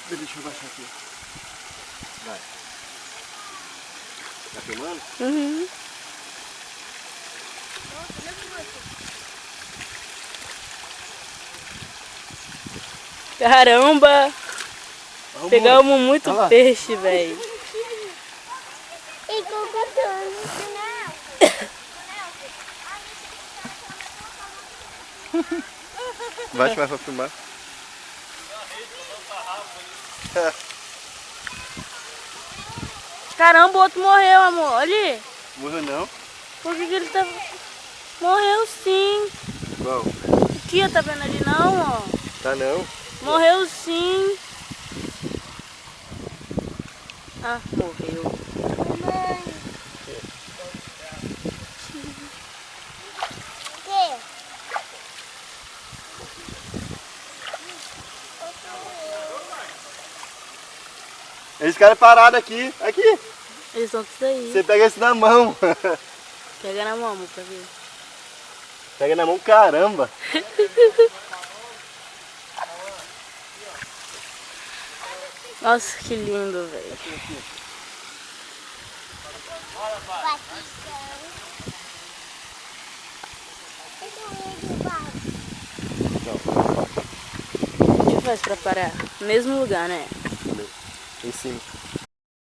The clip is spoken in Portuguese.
Deixa eu baixar aqui. Vai. Tá filmando? Uhum. Caramba! Vamos. Pegamos muito peixe, velho. E cocotando. Baixa mais pra filmar. Caramba, o outro morreu, amor. Olha ali. Morreu não? Por que ele tá... Morreu sim. Qual? Aqui, tá vendo ali não, ó? Tá não? Morreu sim. Ah, morreu. Mãe. Que? Eles ficaram parados aqui. Aqui. Eles estão tudo aí. Você pega esse na mão. Pega na mão, amor, pra ver. Pega na mão, caramba. Nossa, que lindo, velho. Não. O que faz pra parar? No mesmo lugar, né? Em cima.